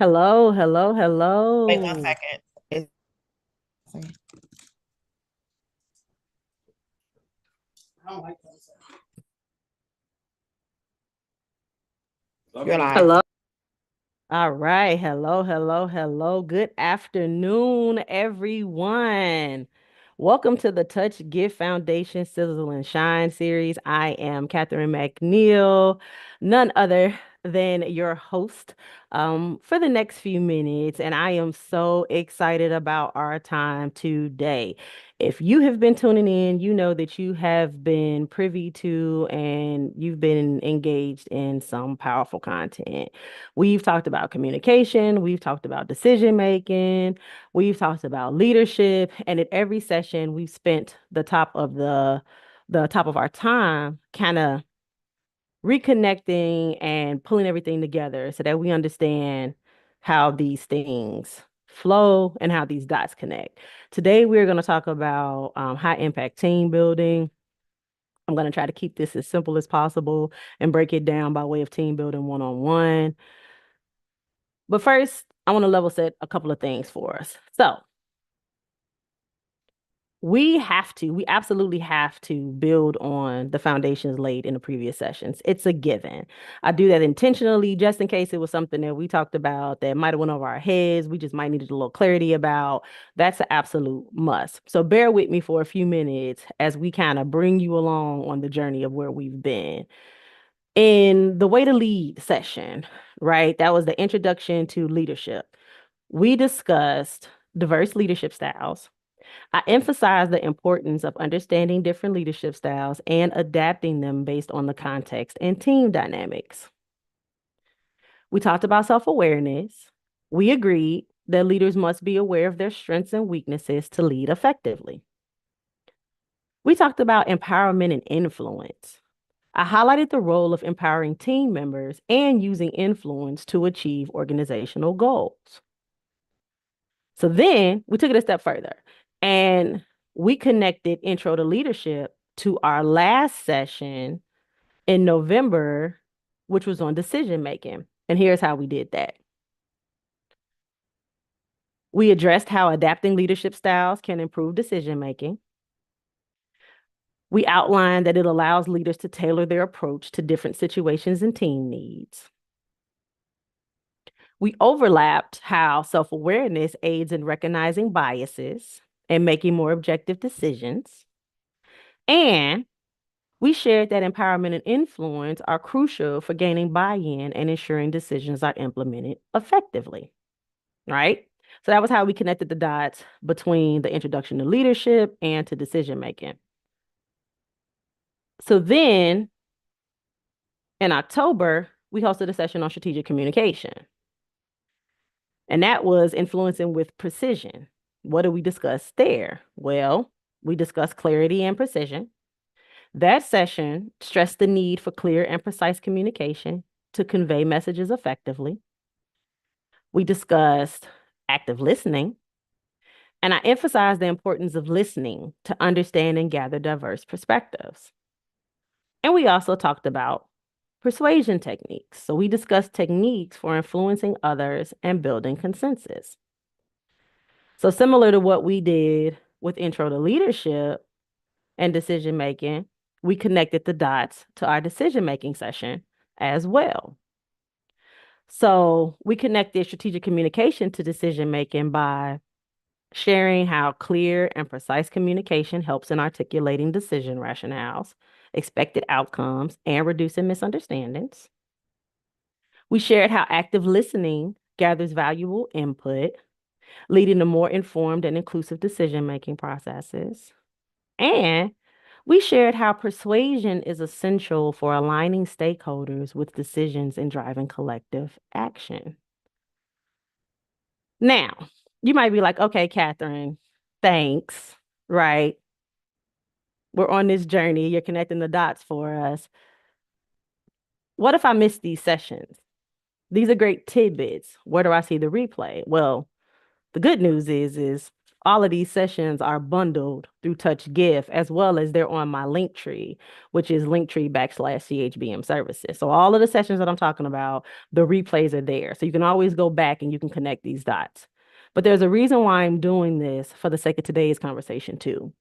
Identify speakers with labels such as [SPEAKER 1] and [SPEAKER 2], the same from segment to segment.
[SPEAKER 1] Hello, hello,
[SPEAKER 2] Wait one
[SPEAKER 1] hello.
[SPEAKER 2] second. It's, I don't like those. You're live.
[SPEAKER 1] Hello. All right. Hello, hello, hello. Good afternoon, everyone. Welcome to the Touch Gift Foundation Sizzle and Shine series. I am Catherine McNeil, none other than your host for the next few minutes. And I am so excited about our time today. If you have been tuning in, you know that you have been privy to and you've been engaged in some powerful content. We've talked about communication, we've talked about decision making, we've talked about leadership, and at every session we've spent the top of our time kind of reconnecting and pulling everything together so that we understand how these things flow and how these dots connect. Today we're going to talk about high impact team building. I'm going to try to keep this as simple as possible and break it down by way of team building one-on-one. But first, I want to level set a couple of things for us. So, we absolutely have to build on the foundations laid in the previous sessions. It's a given. I do that intentionally just in case it was something that we talked about that might have went over our heads. We just might needed a little clarity about. That's an absolute must. So bear with me for a few minutes as we kind of bring you along on the journey of where we've been. In the Way to Lead session, right? That was the introduction to leadership. We discussed diverse leadership styles. I emphasized the importance of understanding different leadership styles and adapting them based on the context and team dynamics. We talked about self awareness. We agreed that leaders must be aware of their strengths and weaknesses to lead effectively. We talked about empowerment and influence. I highlighted the role of empowering team members and using influence to achieve organizational goals. So then we took it a step further and we connected intro to leadership to our last session in November, which was on decision making. And here's how we did that. We addressed how adapting leadership styles can improve decision making. We outlined that it allows leaders to tailor their approach to different situations and team needs. We overlapped how self awareness aids in recognizing biases and making more objective decisions. And we shared that empowerment and influence are crucial for gaining buy in and ensuring decisions are implemented effectively. Right? So that was how we connected the dots between the introduction to leadership and to decision making. So then in October, we hosted a session on strategic communication. And that was influencing with precision. What did we discuss there? Well, we discussed clarity and precision. That session stressed the need for clear and precise communication to convey messages effectively. We discussed active listening, and I emphasized the importance of listening to understand and gather diverse perspectives. And we also talked about persuasion techniques. So we discussed techniques for influencing others and building consensus. So similar to what we did with intro to leadership and decision making, we connected the dots to our decision making session as well. So we connected strategic communication to decision making by sharing how clear and precise communication helps in articulating decision rationales, expected outcomes, and reducing misunderstandings. We shared how active listening gathers valuable input, leading to more informed and inclusive decision-making processes. And we shared how persuasion is essential for aligning stakeholders with decisions and driving collective action. Now, you might be like, okay, Catherine, thanks, right? We're on this journey. You're connecting the dots for us. What if I miss these sessions? These are great tidbits. Where do I see the replay? Well, the good news is all of these sessions are bundled through Touch Gift, as well as they're on my link tree, which is linktree/CHBM services. So all of the sessions that I'm talking about, the replays are there. So you can always go back and you can connect these dots. But there's a reason why I'm doing this for the sake of today's conversation too.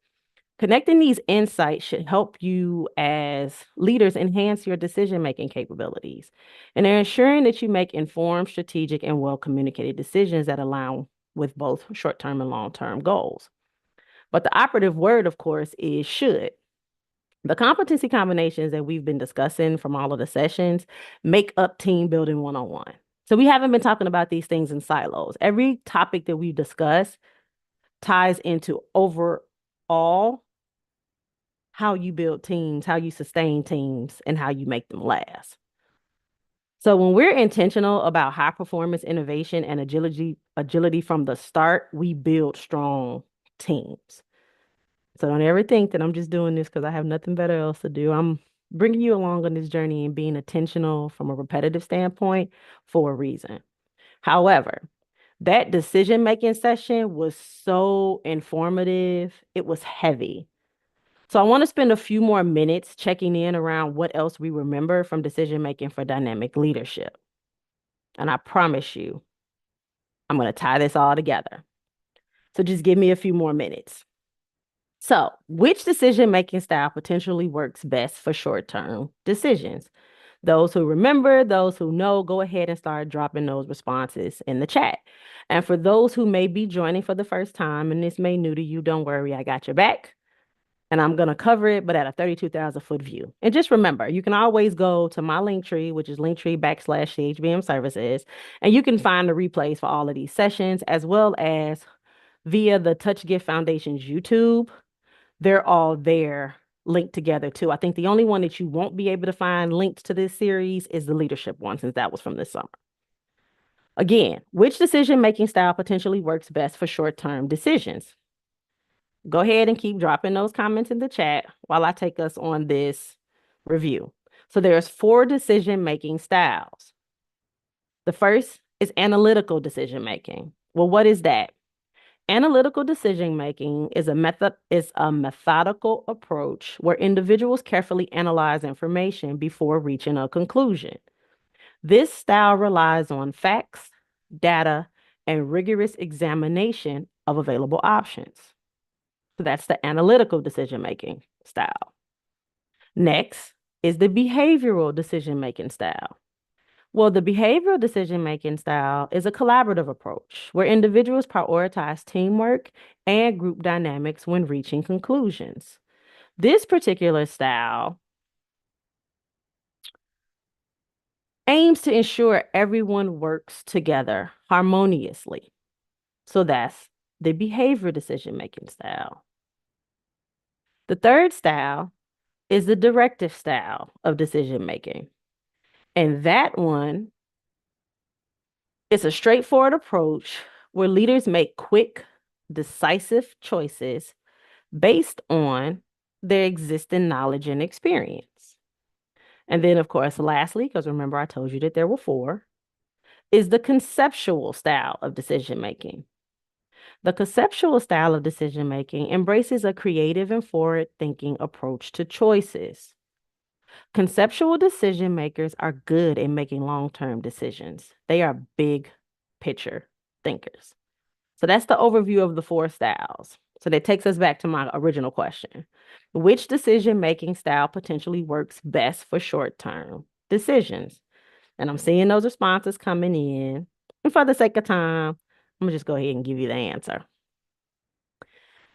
[SPEAKER 1] Connecting these insights should help you as leaders enhance your decision-making capabilities. And they're ensuring that you make informed, strategic, and well-communicated decisions that align with both short-term and long-term goals. But the operative word, of course, is should. The competency combinations that we've been discussing from all of the sessions make up team building 101. So we haven't been talking about these things in silos. Every topic that we discuss ties into overall how you build teams, how you sustain teams, and how you make them last. So when we're intentional about high performance innovation and agility from the start, we build strong teams. So don't ever think that I'm just doing this because I have nothing better else to do. I'm bringing you along on this journey and being intentional from a repetitive standpoint for a reason. However, that decision-making session was so informative. It was heavy. So I want to spend a few more minutes checking in around what else we remember from decision-making for dynamic leadership. And I promise you, I'm going to tie this all together. So just give me a few more minutes. So, which decision-making style potentially works best for short-term decisions? Those who remember, those who know, go ahead and start dropping those responses in the chat. And for those who may be joining for the first time, and this may new to you, don't worry, I got your back. And I'm going to cover it, but at a 32,000-foot view. And just remember, you can always go to my link tree, which is linktree/CHBM services, and you can find the replays for all of these sessions, as well as via the Touch Gift Foundation's YouTube. They're all there linked together too. I think the only one that you won't be able to find linked to this series is the leadership one, since that was from this summer. Again, which decision-making style potentially works best for short-term decisions? Go ahead and keep dropping those comments in the chat while I take us on this review. So there's 4 decision-making styles. The first is analytical decision-making. Well, what is that? Analytical decision-making is a methodical approach where individuals carefully analyze information before reaching a conclusion. This style relies on facts, data, and rigorous examination of available options. So that's the analytical decision-making style. Next is the behavioral decision-making style. Well, the behavioral decision-making style is a collaborative approach where individuals prioritize teamwork and group dynamics when reaching conclusions. This particular style aims to ensure everyone works together harmoniously. So that's the behavioral decision-making style. The third style is the directive style of decision-making. And that one is a straightforward approach where leaders make quick, decisive choices based on their existing knowledge and experience. And then, of course, lastly, because remember I told you that there were 4, is the conceptual style of decision-making. The conceptual style of decision-making embraces a creative and forward-thinking approach to choices. Conceptual decision makers are good in making long-term decisions. They are big picture thinkers. So that's the overview of the 4 styles. So that takes us back to my original question. Which decision-making style potentially works best for short-term decisions? And I'm seeing those responses coming in. And for the sake of time, I'm gonna just go ahead and give you the answer.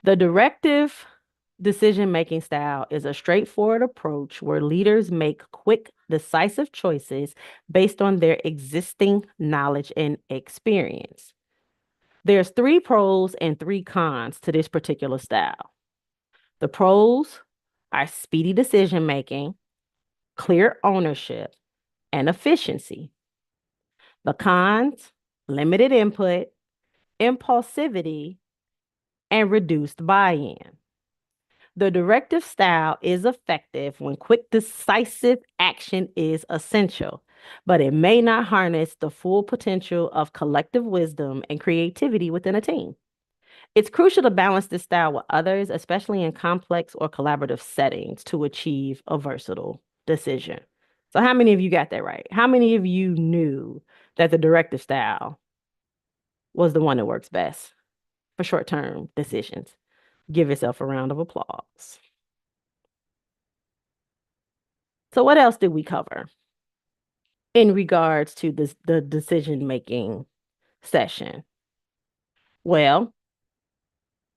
[SPEAKER 1] The directive decision-making style is a straightforward approach where leaders make quick, decisive choices based on their existing knowledge and experience. There's 3 pros and 3 cons to this particular style. The pros are speedy decision-making, clear ownership, and efficiency. The cons, limited input, impulsivity, and reduced buy-in. The directive style is effective when quick, decisive action is essential, but it may not harness the full potential of collective wisdom and creativity within a team. It's crucial to balance this style with others, especially in complex or collaborative settings, to achieve a versatile decision. So, how many of you got that right? How many of you knew that the directive style was the one that works best for short-term decisions? Give yourself a round of applause. So, what else did we cover in regards to the decision-making session? Well,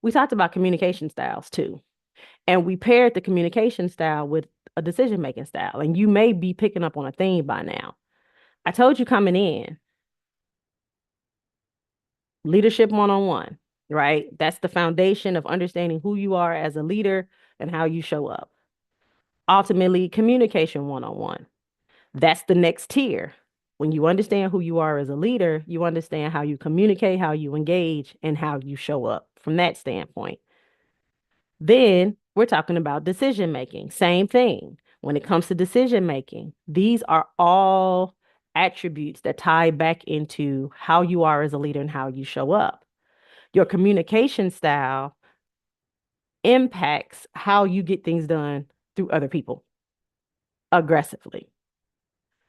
[SPEAKER 1] we talked about communication styles too. And we paired the communication style with a decision making style. And you may be picking up on a theme by now. I told you coming in, leadership one on one, right? That's the foundation of understanding who you are as a leader and how you show up. Ultimately, communication one on one. That's the next tier. When you understand who you are as a leader, you understand how you communicate, how you engage, and how you show up from that standpoint. Then we're talking about decision making. Same thing. When it comes to decision making, these are all attributes that tie back into how you are as a leader and how you show up. Your communication style impacts how you get things done through other people aggressively.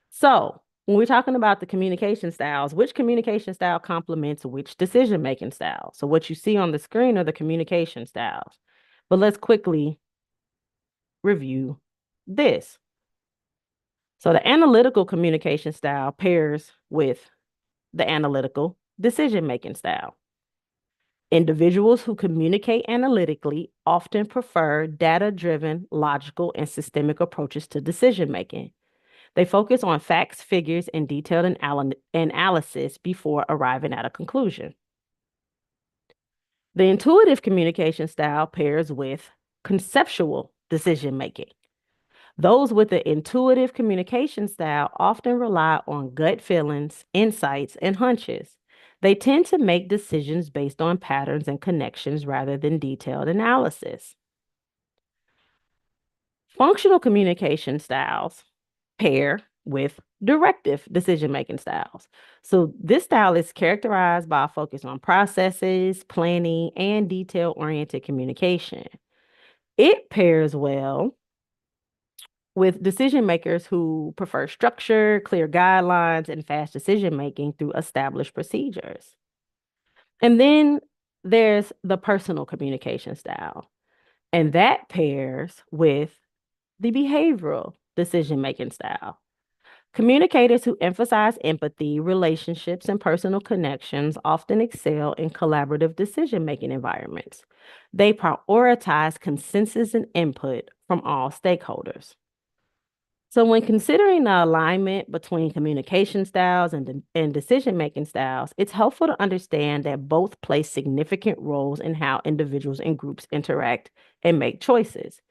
[SPEAKER 1] So, when we're talking about the communication styles, which communication style complements which decision making style? So, what you see on the screen are the communication styles. But let's quickly review this. So the analytical communication style pairs with the analytical decision-making style. Individuals who communicate analytically often prefer data-driven, logical, and systemic approaches to decision-making. They focus on facts, figures, and detailed analysis before arriving at a conclusion. The intuitive communication style pairs with conceptual decision-making. Those with the intuitive communication style often rely on gut feelings, insights, and hunches. They tend to make decisions based on patterns and connections rather than detailed analysis. Functional communication styles pair with directive decision-making styles. So this style is characterized by a focus on processes, planning, and detail-oriented communication. It pairs well with decision makers who prefer structure, clear guidelines, and fast decision making through established procedures. And then there's the personal communication style, and that pairs with the behavioral decision making style. Communicators who emphasize empathy, relationships, and personal connections often excel in collaborative decision making environments. They prioritize consensus and input from all stakeholders. So, when considering the alignment between communication styles and decision-making styles, it's helpful to understand that both play significant roles in how individuals and groups interact and make choices.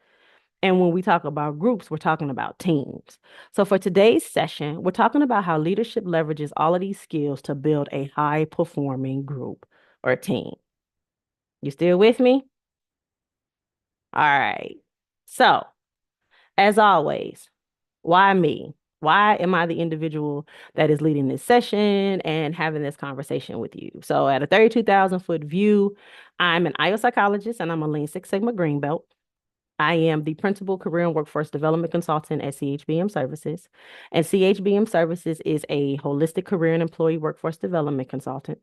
[SPEAKER 1] And when we talk about groups, we're talking about teams. So, for today's session, we're talking about how leadership leverages all of these skills to build a high-performing group or team. You still with me? All right. So, as always, why me? Why am I the individual that is leading this session and having this conversation with you? So, at a 32,000-foot view, I'm an IO psychologist and I'm a Lean Six Sigma Green Belt. I am the principal career and workforce development consultant at CHBM Services. And CHBM Services is a holistic career and employee workforce development consultant.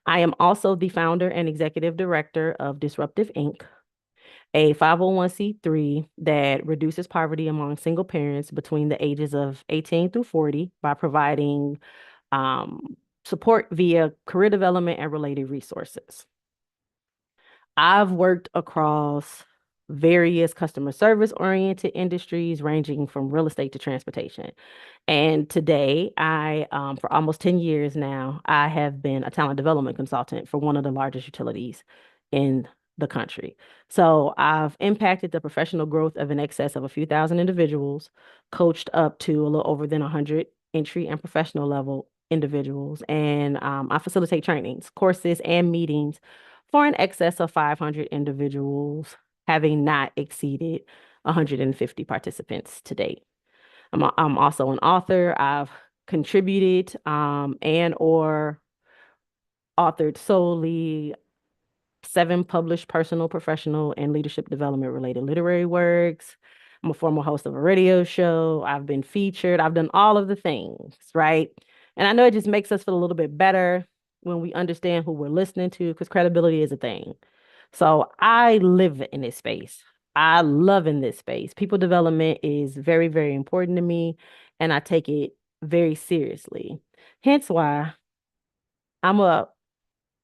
[SPEAKER 1] I am also the founder and executive director of Disruptive Inc., a 501(c)(3) that reduces poverty among single parents between the ages of 18 through 40 by providing support via career development and related resources. I've worked across various customer service oriented industries ranging from real estate to transportation. And today, for almost 10 years now, I have been a talent development consultant for one of the largest utilities in the country. So I've impacted the professional growth of in excess of a few thousand individuals, coached up to a little over than 100 entry and professional level individuals. And I facilitate trainings, courses, and meetings for an excess of 500 individuals, having not exceeded 150 participants to date. I'm also an author. I've contributed and or authored solely 7 published personal, professional, and leadership development related literary works. I'm a former host of a radio show. I've been featured. I've done all of the things, right? And I know it just makes us feel a little bit better when we understand who we're listening to, because credibility is a thing. So I live in this space. I love in this space. People development is very, very important to me, and I take it very seriously. Hence why I'm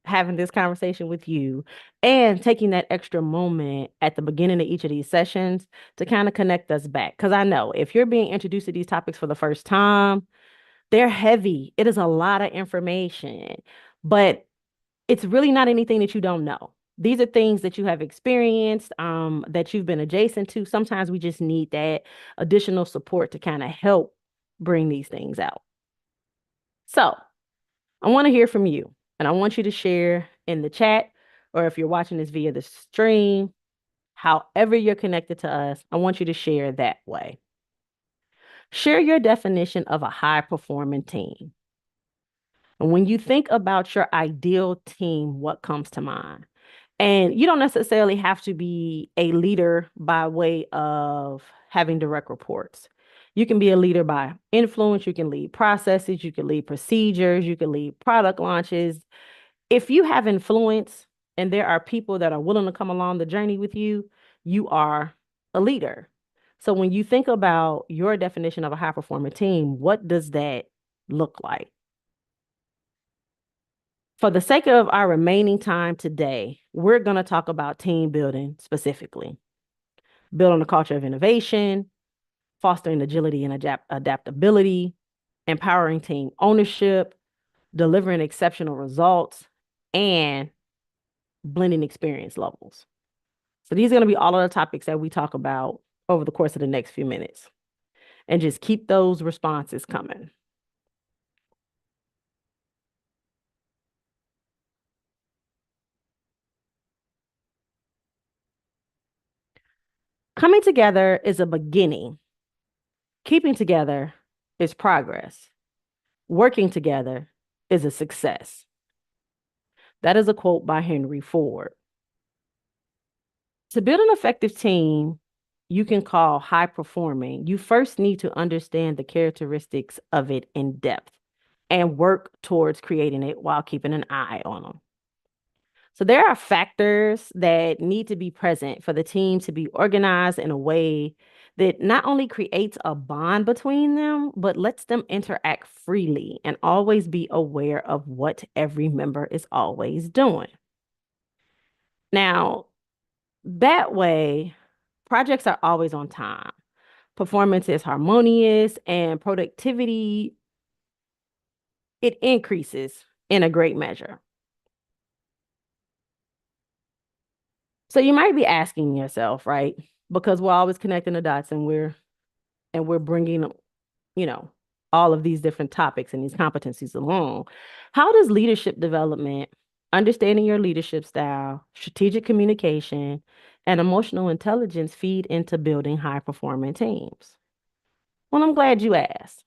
[SPEAKER 1] having this conversation with you and taking that extra moment at the beginning of each of these sessions to kind of connect us back. Because I know if you're being introduced to these topics for the first time, they're heavy. It is a lot of information, but it's really not anything that you don't know. These are things that you have experienced, that you've been adjacent to. Sometimes we just need that additional support to kind of help bring these things out. So I want to hear from you, and I want you to share in the chat, or if you're watching this via the stream, however you're connected to us, I want you to share that way. Share your definition of a high performing team. And when you think about your ideal team, what comes to mind? And you don't necessarily have to be a leader by way of having direct reports. You can be a leader by influence. You can lead processes. You can lead procedures. You can lead product launches. If you have influence and there are people that are willing to come along the journey with you, you are a leader. So when you think about your definition of a high performing team, what does that look like? For the sake of our remaining time today, we're going to talk about team building specifically, building a culture of innovation, fostering agility and adaptability, empowering team ownership, delivering exceptional results, and blending experience levels. So these are going to be all of the topics that we talk about over the course of the next few minutes. And just keep those responses coming. Coming together is a beginning. Keeping together is progress. Working together is a success. That is a quote by Henry Ford. To build an effective team you can call high performing, you first need to understand the characteristics of it in depth and work towards creating it while keeping an eye on them. So there are factors that need to be present for the team to be organized in a way that not only creates a bond between them, but lets them interact freely and always be aware of what every member is always doing. Now, that way, projects are always on time. Performance is harmonious and productivity, it increases in a great measure. So you might be asking yourself, right? Because we're always connecting the dots and we're bringing, you know, all of these different topics and these competencies along. How does leadership development, understanding your leadership style, strategic communication, and emotional intelligence feed into building high performing teams? Well, I'm glad you asked.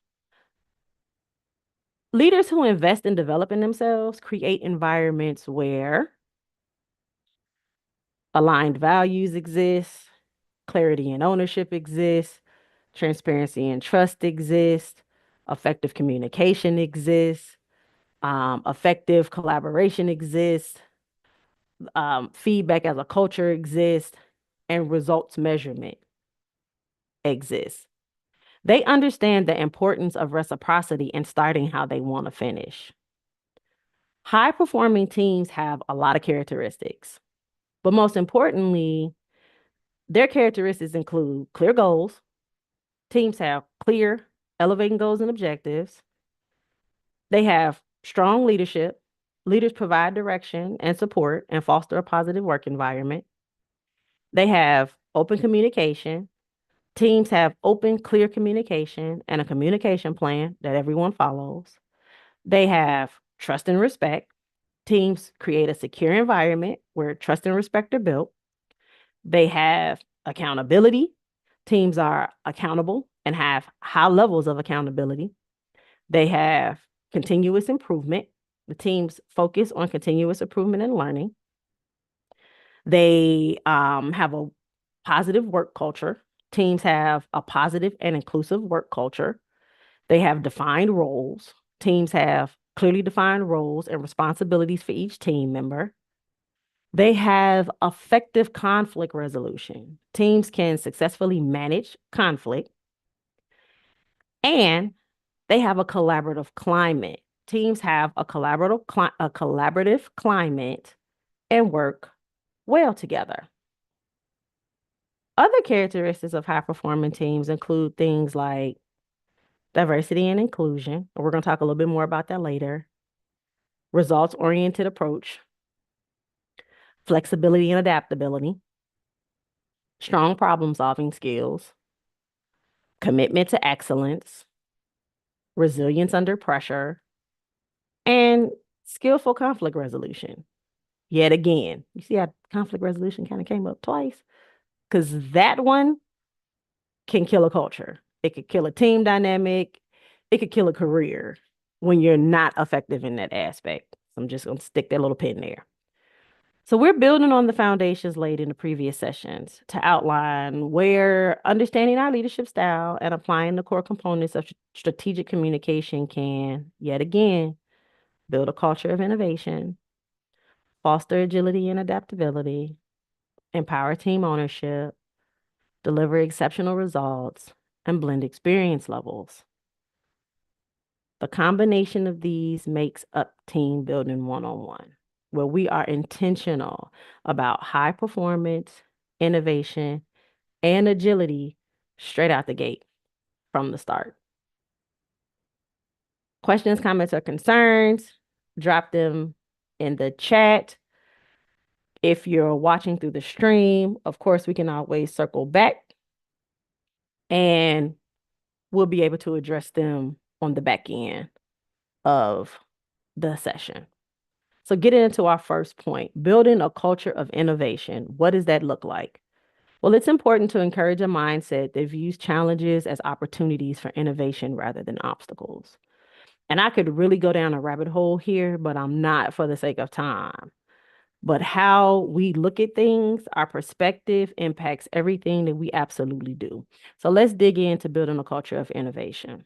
[SPEAKER 1] Leaders who invest in developing themselves create environments where aligned values exist, clarity and ownership exists, transparency and trust exist, effective communication exists, effective collaboration exists, feedback as a culture exists, and results measurement exists. They understand the importance of reciprocity in starting how they want to finish. High performing teams have a lot of characteristics, but most importantly, their characteristics include clear goals. Teams have clear, elevating goals and objectives. They have strong leadership. Leaders provide direction and support and foster a positive work environment. They have open communication. Teams have open, clear communication and a communication plan that everyone follows. They have trust and respect. Teams create a secure environment where trust and respect are built. They have accountability. Teams are accountable and have high levels of accountability. They have continuous improvement. The teams focus on continuous improvement and learning. They have a positive work culture. Teams have a positive and inclusive work culture. They have defined roles. Teams have clearly defined roles and responsibilities for each team member. They have effective conflict resolution. Teams can successfully manage conflict, and they have a collaborative climate. Teams have a collaborative climate and work well together. Other characteristics of high performing teams include things like diversity and inclusion. We're going to talk a little bit more about that later. Results oriented approach, flexibility and adaptability, strong problem solving skills, commitment to excellence, resilience under pressure, and skillful conflict resolution. Yet again, you see how conflict resolution kind of came up twice? Because that one can kill a culture. It could kill a team dynamic. It could kill a career when you're not effective in that aspect. I'm just going to stick that little pin there. So we're building on the foundations laid in the previous sessions to outline where understanding our leadership style and applying the core components of strategic communication can, yet again, build a culture of innovation, foster agility and adaptability, empower team ownership, deliver exceptional results, and blend experience levels. The combination of these makes up team building one-on-one, where we are intentional about high performance, innovation, and agility straight out the gate from the start. Questions, comments, or concerns, drop them in the chat. If you're watching through the stream, of course, we can always circle back and we'll be able to address them on the back end of the session. So getting into our first point, building a culture of innovation. What does that look like? Well, it's important to encourage a mindset that views challenges as opportunities for innovation rather than obstacles. And I could really go down a rabbit hole here, but I'm not for the sake of time. But how we look at things, our perspective impacts everything that we absolutely do. So let's dig into building a culture of innovation.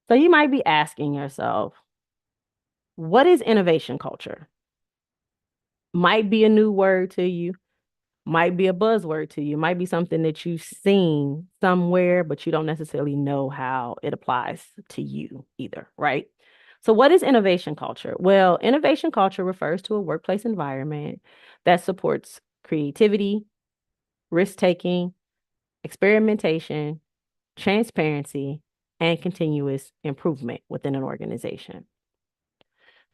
[SPEAKER 1] So you might be asking yourself, what is innovation culture? Might be a new word to you, might be a buzzword to you, might be something that you've seen somewhere, but you don't necessarily know how it applies to you either, right? So, what is innovation culture? Well, innovation culture refers to a workplace environment that supports creativity, risk taking, experimentation, transparency, and continuous improvement within an organization.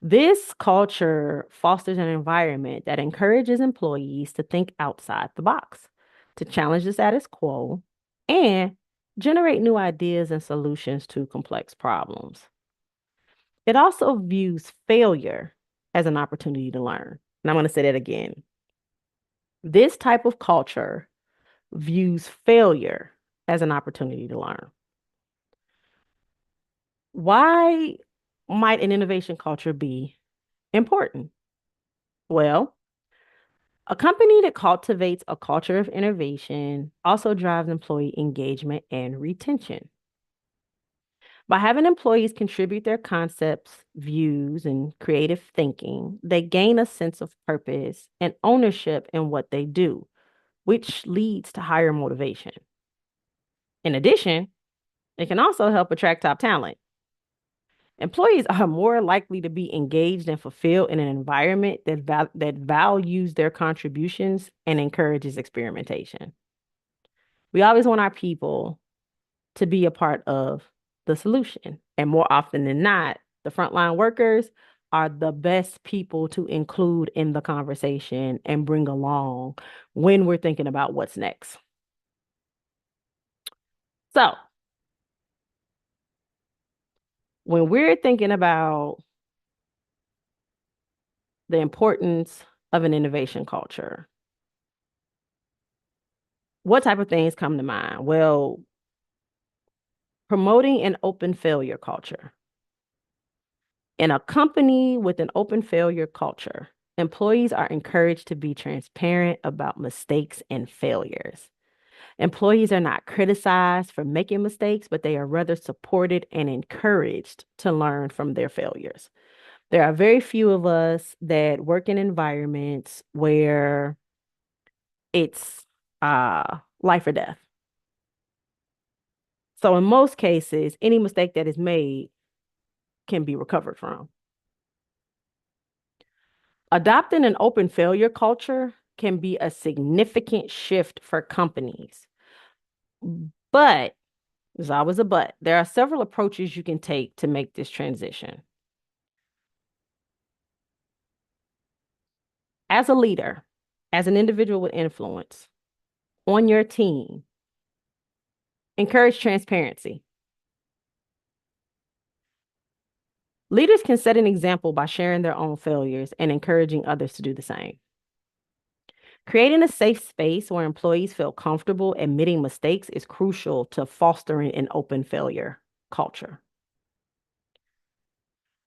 [SPEAKER 1] This culture fosters an environment that encourages employees to think outside the box, to challenge the status quo, and generate new ideas and solutions to complex problems. It also views failure as an opportunity to learn. And I'm going to say that again. This type of culture views failure as an opportunity to learn. Why might an innovation culture be important? Well, a company that cultivates a culture of innovation also drives employee engagement and retention. By having employees contribute their concepts, views, and creative thinking, they gain a sense of purpose and ownership in what they do, which leads to higher motivation. In addition, it can also help attract top talent. Employees are more likely to be engaged and fulfilled in an environment that values their contributions and encourages experimentation. We always want our people to be a part of the solution. And more often than not, the frontline workers are the best people to include in the conversation and bring along when we're thinking about what's next. So, when we're thinking about the importance of an innovation culture, what type of things come to mind? Well, promoting an open failure culture. In a company with an open failure culture, employees are encouraged to be transparent about mistakes and failures. Employees are not criticized for making mistakes, but they are rather supported and encouraged to learn from their failures. There are very few of us that work in environments where it's life or death. So in most cases, any mistake that is made can be recovered from. Adopting an open failure culture can be a significant shift for companies. But there's always a but. There are several approaches you can take to make this transition. As a leader, as an individual with influence on your team, encourage transparency. Leaders can set an example by sharing their own failures and encouraging others to do the same. Creating a safe space where employees feel comfortable admitting mistakes is crucial to fostering an open failure culture.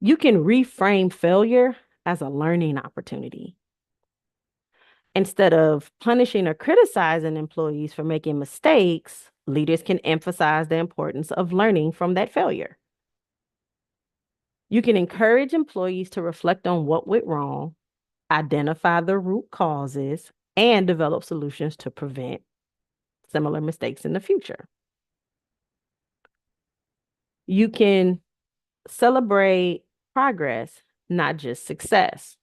[SPEAKER 1] You can reframe failure as a learning opportunity. Instead of punishing or criticizing employees for making mistakes, leaders can emphasize the importance of learning from that failure. You can encourage employees to reflect on what went wrong, identify the root causes, and develop solutions to prevent similar mistakes in the future. You can celebrate progress, not just success.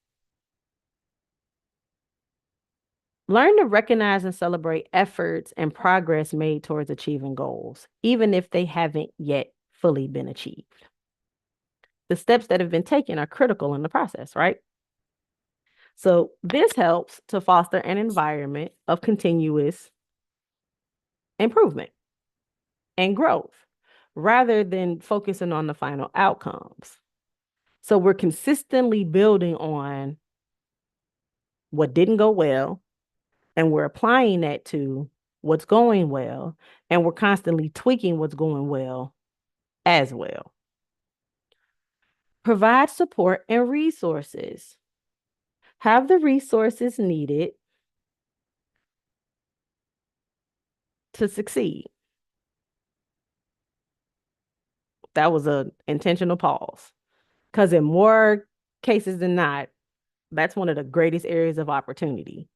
[SPEAKER 1] Learn to recognize and celebrate efforts and progress made towards achieving goals, even if they haven't yet fully been achieved. The steps that have been taken are critical in the process, right? So this helps to foster an environment of continuous improvement and growth rather than focusing on the final outcomes. So we're consistently building on what didn't go well, and we're applying that to what's going well, and we're constantly tweaking what's going well as well. Provide support and resources. Have the resources needed to succeed. That was an intentional pause because in more cases than not, that's one of the greatest areas of opportunity.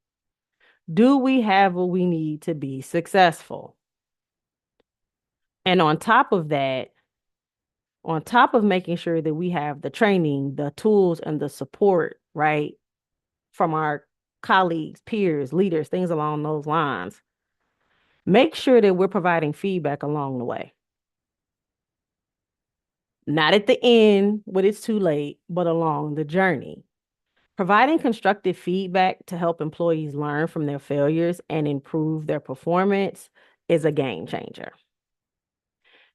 [SPEAKER 1] Do we have what we need to be successful? And on top of that, on top of making sure that we have the training, the tools, and the support, right, from our colleagues, peers, leaders, things along those lines, make sure that we're providing feedback along the way. Not at the end when it's too late, but along the journey. Providing constructive feedback to help employees learn from their failures and improve their performance is a game changer.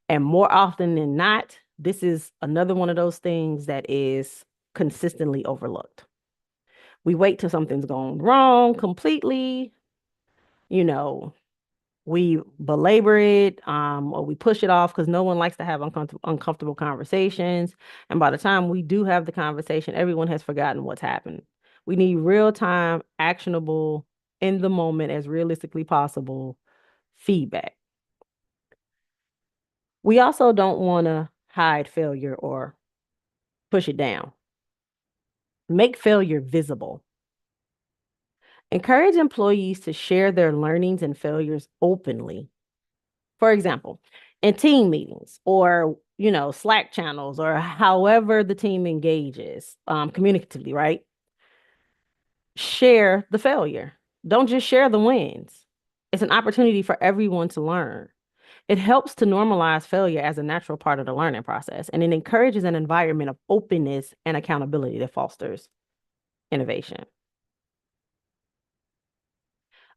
[SPEAKER 1] And more often than not, this is another one of those things that is consistently overlooked. We wait till something's gone wrong completely, you know, we belabor it, or we push it off because no one likes to have uncomfortable conversations. And by the time we do have the conversation, everyone has forgotten what's happened. We need real-time, actionable, in the moment, as realistically possible feedback. We also don't want to hide failure or push it down. Make failure visible. Encourage employees to share their learnings and failures openly. For example, in team meetings or, Slack channels or however the team engages communicatively, right? Share the failure. Don't just share the wins. It's an opportunity for everyone to learn. It helps to normalize failure as a natural part of the learning process, and it encourages an environment of openness and accountability that fosters innovation.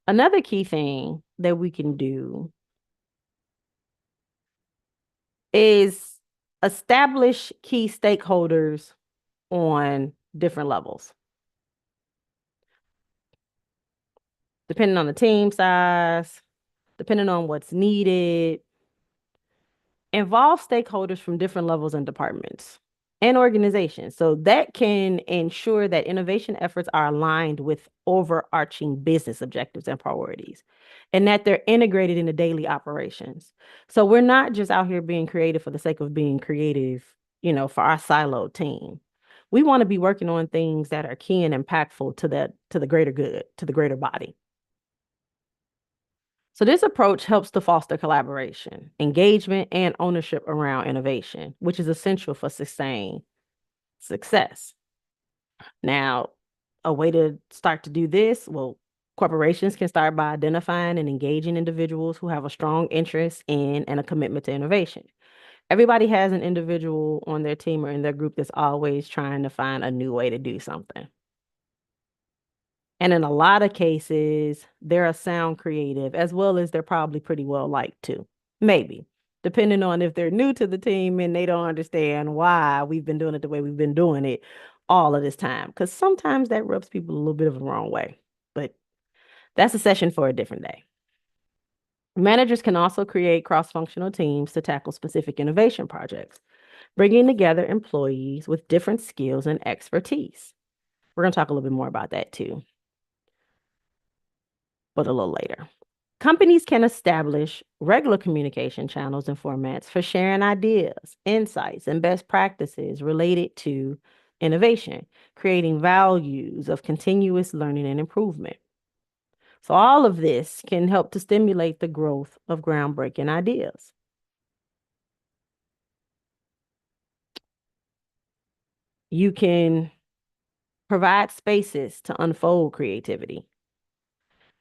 [SPEAKER 1] Another key thing that we can do is establish key stakeholders on different levels. Depending on the team size, depending on what's needed, involve stakeholders from different levels and departments. and organizations. So that can ensure that innovation efforts are aligned with overarching business objectives and priorities, and that they're integrated into daily operations. So we're not just out here being creative for the sake of being creative, for our siloed team. We want to be working on things that are key and impactful to the greater good, to the greater body. So this approach helps to foster collaboration, engagement, and ownership around innovation, which is essential for sustained success. Now, a way to start to do this, well, corporations can start by identifying and engaging individuals who have a strong interest in and a commitment to innovation. Everybody has an individual on their team or in their group that's always trying to find a new way to do something. And in a lot of cases, they're a sound creative as well as they're probably pretty well liked too. Maybe, depending on if they're new to the team and they don't understand why we've been doing it the way we've been doing it all of this time. Because sometimes that rubs people a little bit of the wrong way. But that's a session for a different day. Managers can also create cross-functional teams to tackle specific innovation projects, bringing together employees with different skills and expertise. We're going to talk a little bit more about that too, but a little later. Companies can establish regular communication channels and formats for sharing ideas, insights, and best practices related to innovation, creating values of continuous learning and improvement. So, all of this can help to stimulate the growth of groundbreaking ideas. You can provide spaces to unfold creativity.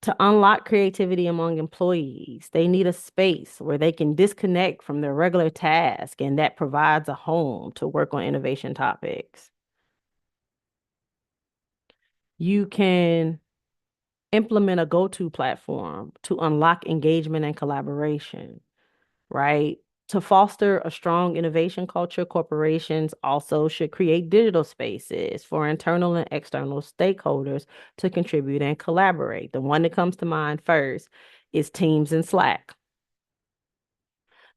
[SPEAKER 1] To unlock creativity among employees, they need a space where they can disconnect from their regular task, and that provides a home to work on innovation topics. You can implement a go-to platform to unlock engagement and collaboration, right? To foster a strong innovation culture, corporations also should create digital spaces for internal and external stakeholders to contribute and collaborate. The one that comes to mind first is Teams and Slack.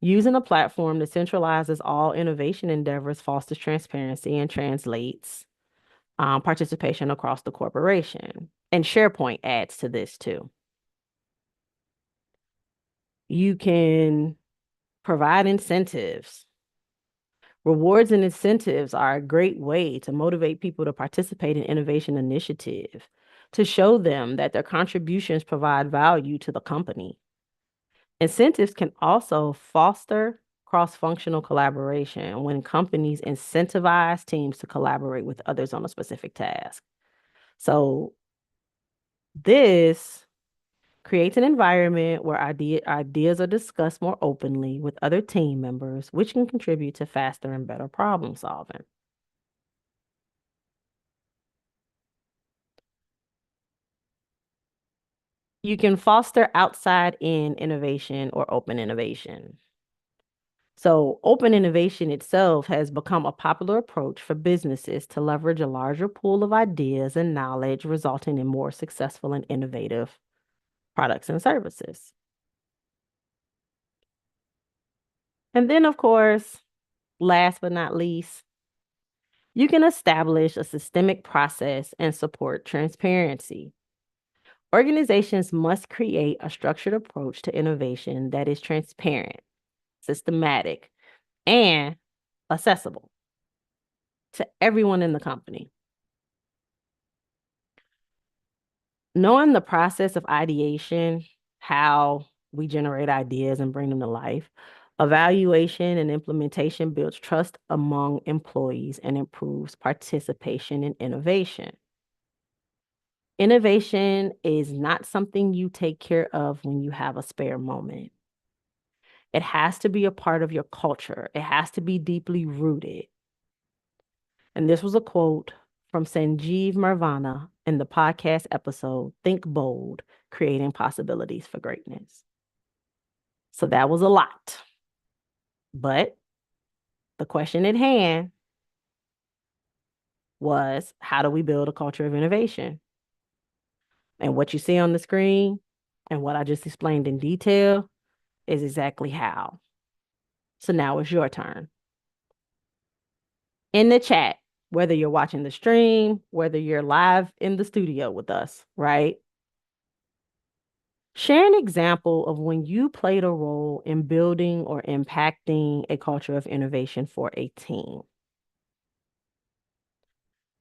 [SPEAKER 1] Using a platform that centralizes all innovation endeavors fosters transparency and translates participation across the corporation. And SharePoint adds to this too. You can provide incentives. Rewards and incentives are a great way to motivate people to participate in innovation initiative, to show them that their contributions provide value to the company. Incentives can also foster cross-functional collaboration when companies incentivize teams to collaborate with others on a specific task. So this creates an environment where ideas are discussed more openly with other team members, which can contribute to faster and better problem solving. You can foster outside-in innovation or open innovation. So, open innovation itself has become a popular approach for businesses to leverage a larger pool of ideas and knowledge, resulting in more successful and innovative products and services. And then, of course, last but not least, you can establish a systemic process and support transparency. Organizations must create a structured approach to innovation that is transparent, systematic, and accessible to everyone in the company. Knowing the process of ideation, how we generate ideas and bring them to life, evaluation and implementation builds trust among employees and improves participation in innovation. Innovation is not something you take care of when you have a spare moment. It has to be a part of your culture. It has to be deeply rooted. And this was a quote from Sanjeev Marvana in the podcast episode, Think Bold, Creating Possibilities for Greatness. So that was a lot. But the question at hand was, how do we build a culture of innovation? And what you see on the screen and what I just explained in detail is exactly how. So now it's your turn. in the chat, whether you're watching the stream, whether you're live in the studio with us, right? Share an example of when you played a role in building or impacting a culture of innovation for a team.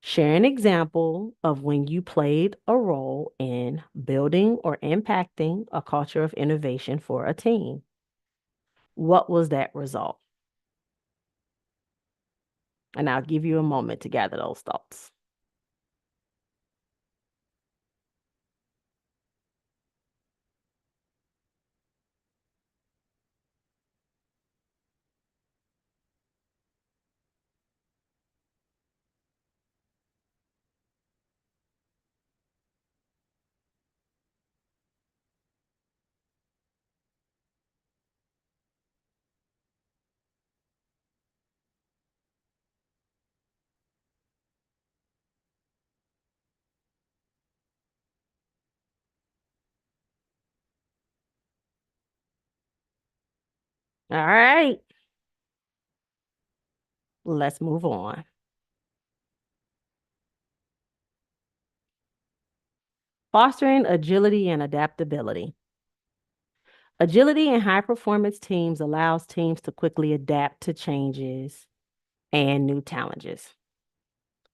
[SPEAKER 1] Share an example of when you played a role in building or impacting a culture of innovation for a team. What was that result? And I'll give you a moment to gather those thoughts. All right, let's move on. Fostering agility and adaptability. Agility in high performance teams allows teams to quickly adapt to changes and new challenges.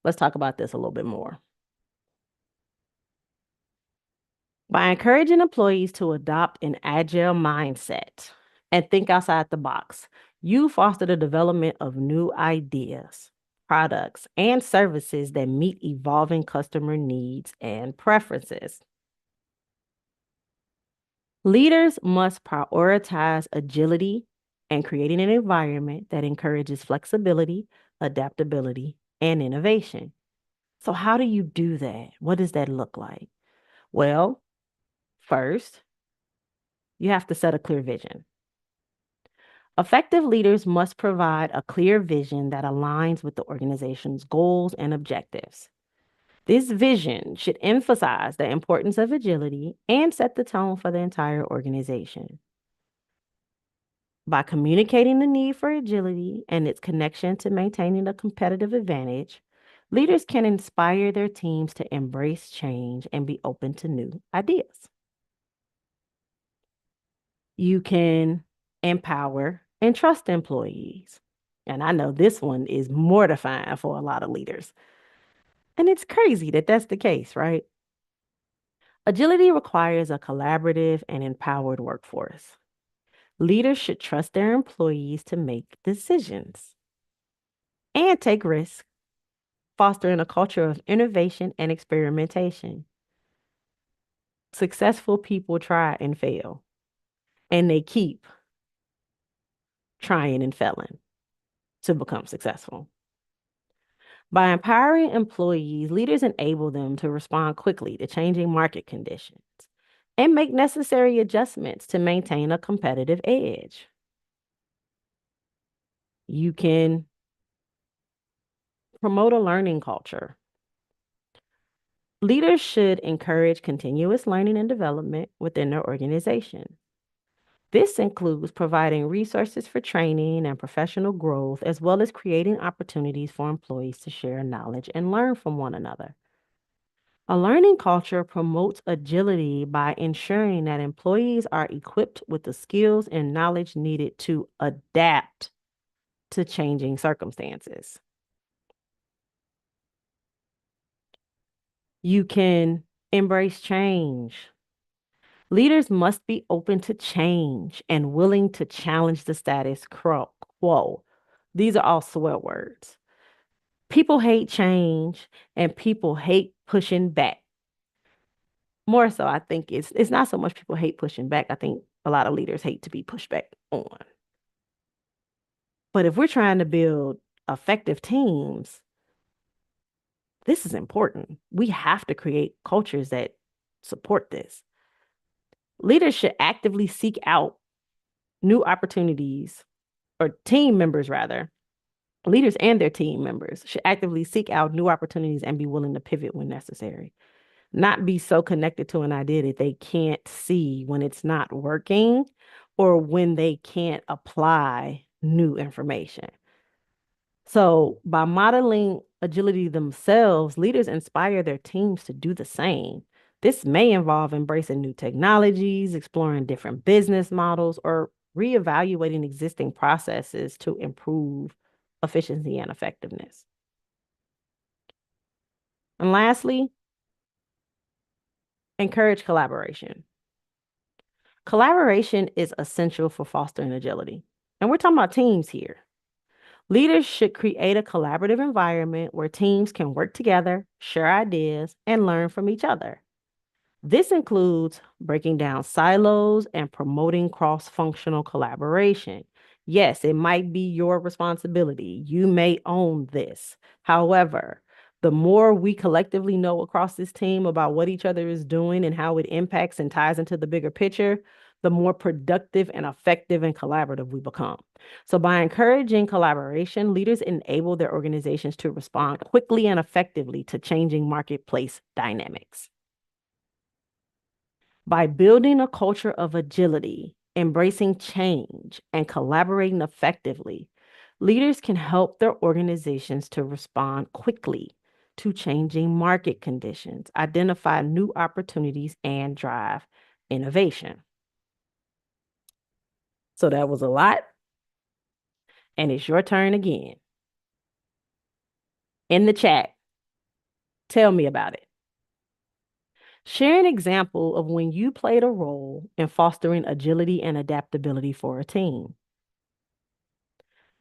[SPEAKER 1] Let's talk about this a little bit more. By encouraging employees to adopt an agile mindset and think outside the box, you foster the development of new ideas, products, and services that meet evolving customer needs and preferences. Leaders must prioritize agility and creating an environment that encourages flexibility, adaptability, and innovation. So, how do you do that? What does that look like? Well, first, you have to set a clear vision. Effective leaders must provide a clear vision that aligns with the organization's goals and objectives. This vision should emphasize the importance of agility and set the tone for the entire organization. By communicating the need for agility and its connection to maintaining a competitive advantage, leaders can inspire their teams to embrace change and be open to new ideas. You can empower and trust employees. And I know this one is mortifying for a lot of leaders. And it's crazy that that's the case, right? Agility requires a collaborative and empowered workforce. Leaders should trust their employees to make decisions and take risks, fostering a culture of innovation and experimentation. Successful people try and fail, and they keep trying and failing to become successful. By empowering employees, leaders enable them to respond quickly to changing market conditions and make necessary adjustments to maintain a competitive edge. You can promote a learning culture. Leaders should encourage continuous learning and development within their organization. This includes providing resources for training and professional growth, as well as creating opportunities for employees to share knowledge and learn from one another. A learning culture promotes agility by ensuring that employees are equipped with the skills and knowledge needed to adapt to changing circumstances. You can embrace change. Leaders must be open to change and willing to challenge the status quo. These are all swear words. People hate change and people hate pushing back. More so, I think it's not so much people hate pushing back. I think a lot of leaders hate to be pushed back on. But if we're trying to build effective teams, this is important. We have to create cultures that support this. Leaders should actively seek out new opportunities, or team members rather. Leaders and their team members should actively seek out new opportunities and be willing to pivot when necessary. Not be so connected to an idea that they can't see when it's not working or when they can't apply new information. So, by modeling agility themselves, leaders inspire their teams to do the same. This may involve embracing new technologies, exploring different business models, or reevaluating existing processes to improve efficiency and effectiveness. And lastly, encourage collaboration. Collaboration is essential for fostering agility. And we're talking about teams here. Leaders should create a collaborative environment where teams can work together, share ideas, and learn from each other. This includes breaking down silos and promoting cross functional collaboration. Yes, it might be your responsibility. You may own this. However, the more we collectively know across this team about what each other is doing and how it impacts and ties into the bigger picture, the more productive and effective and collaborative we become. So, by encouraging collaboration, leaders enable their organizations to respond quickly and effectively to changing marketplace dynamics. By building a culture of agility, embracing change, and collaborating effectively, leaders can help their organizations to respond quickly to changing market conditions, identify new opportunities, and drive innovation. So that was a lot, and it's your turn again. In the chat, tell me about it. Share an example of when you played a role in fostering agility and adaptability for a team.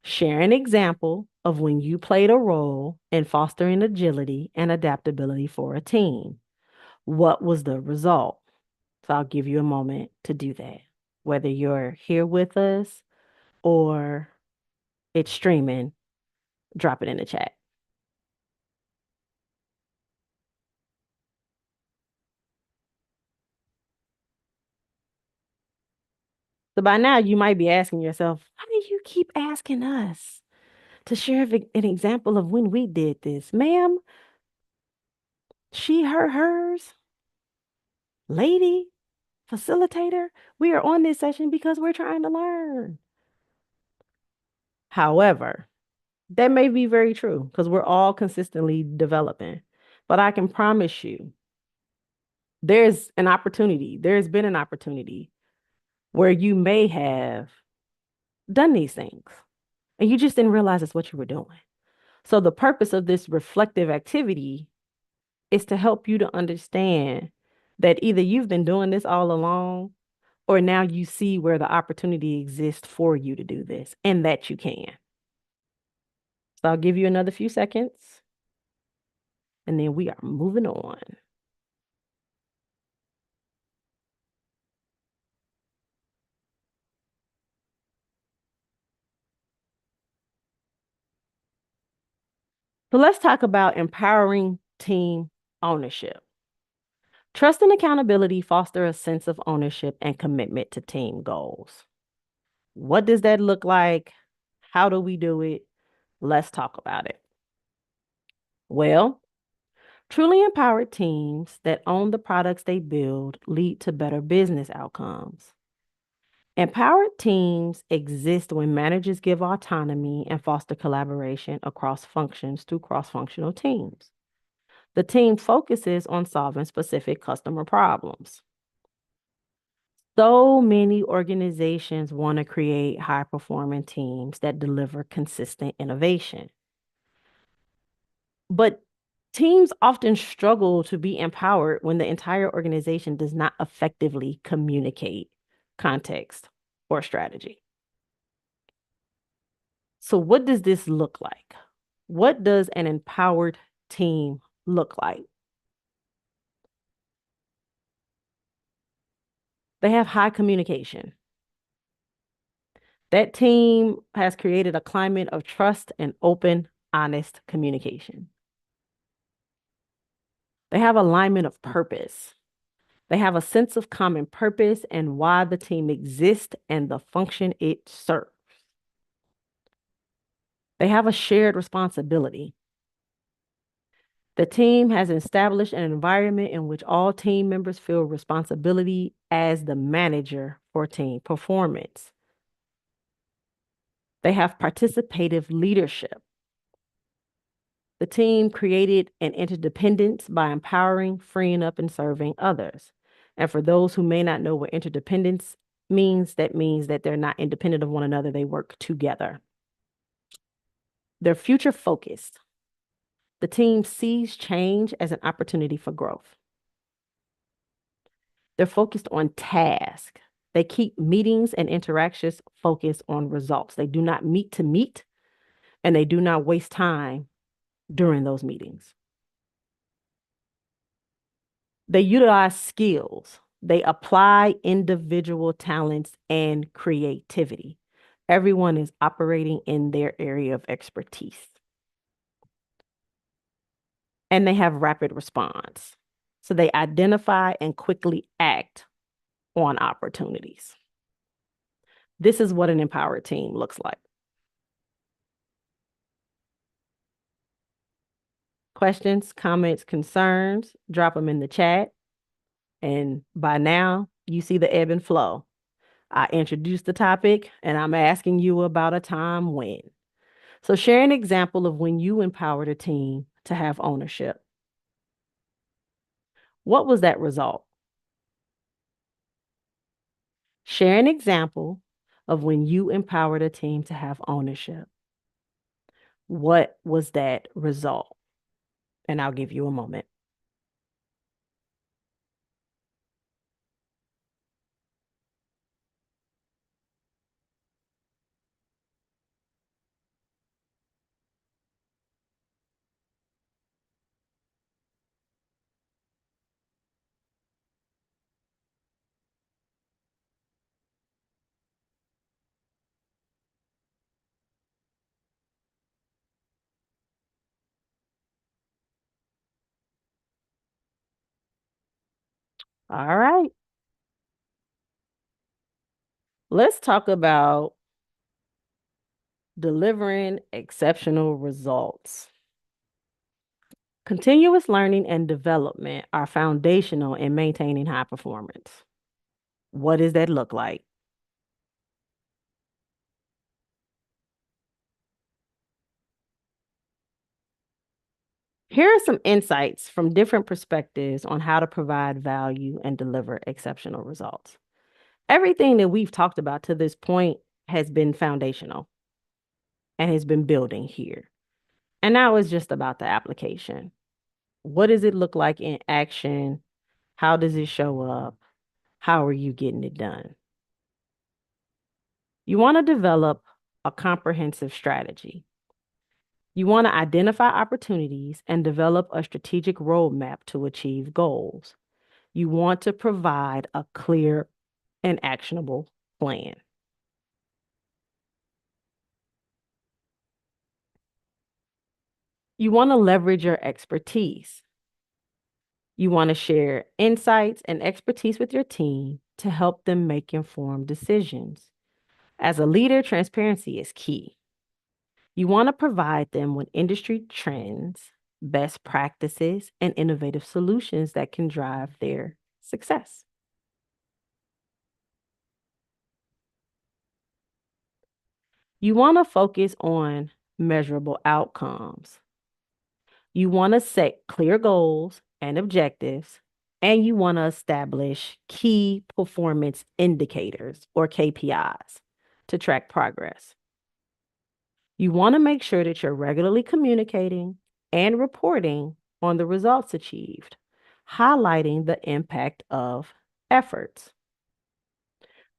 [SPEAKER 1] Share an example of when you played a role in fostering agility and adaptability for a team. What was the result? So I'll give you a moment to do that, whether you're here with us or it's streaming, drop it in the chat. So by now, you might be asking yourself, why do you keep asking us to share an example of when we did this? Ma'am, she, her, hers, lady, facilitator, we are on this session because we're trying to learn. However, that may be very true because we're all consistently developing. But I can promise you, there's been an opportunity where you may have done these things and you just didn't realize it's what you were doing. So the purpose of this reflective activity is to help you to understand that either you've been doing this all along or now you see where the opportunity exists for you to do this and that you can. So I'll give you another few seconds and then we are moving on. So let's talk about empowering team ownership. Trust and accountability foster a sense of ownership and commitment to team goals. What does that look like? How do we do it? Let's talk about it. Well, truly empowered teams that own the products they build lead to better business outcomes. Empowered teams exist when managers give autonomy and foster collaboration across functions through cross-functional teams. The team focuses on solving specific customer problems. So many organizations want to create high-performing teams that deliver consistent innovation. But teams often struggle to be empowered when the entire organization does not effectively communicate context or strategy. So, what does this look like? What does an empowered team look like? They have high communication. That team has created a climate of trust and open, honest communication. They have alignment of purpose. They have a sense of common purpose and why the team exists and the function it serves. They have a shared responsibility. The team has established an environment in which all team members feel responsibility as the manager for team performance. They have participative leadership. The team created an interdependence by empowering, freeing up, and serving others. And for those who may not know what interdependence means that they're not independent of one another, they work together. They're future focused. The team sees change as an opportunity for growth. They're focused on task. They keep meetings and interactions focused on results. They do not meet to meet, and they do not waste time during those meetings. They utilize skills. They apply individual talents and creativity. Everyone is operating in their area of expertise. And they have rapid response. So they identify and quickly act on opportunities. This is what an empowered team looks like. Questions, comments, concerns, drop them in the chat. And by now, you see the ebb and flow. I introduced the topic, and I'm asking you about a time when. So share an example of when you empowered a team to have ownership. What was that result? Share an example of when you empowered a team to have ownership. What was that result? And I'll give you a moment. All right. Let's talk about delivering exceptional results. Continuous learning and development are foundational in maintaining high performance. What does that look like? Here are some insights from different perspectives on how to provide value and deliver exceptional results. Everything that we've talked about to this point has been foundational and has been building here. And now it's just about the application. What does it look like in action? How does it show up? How are you getting it done? You want to develop a comprehensive strategy. You want to identify opportunities and develop a strategic roadmap to achieve goals. You want to provide a clear and actionable plan. You want to leverage your expertise. You want to share insights and expertise with your team to help them make informed decisions. As a leader, transparency is key. You want to provide them with industry trends, best practices, and innovative solutions that can drive their success. You want to focus on measurable outcomes. You want to set clear goals and objectives, and you want to establish key performance indicators or KPIs to track progress. You want to make sure that you're regularly communicating and reporting on the results achieved, highlighting the impact of efforts.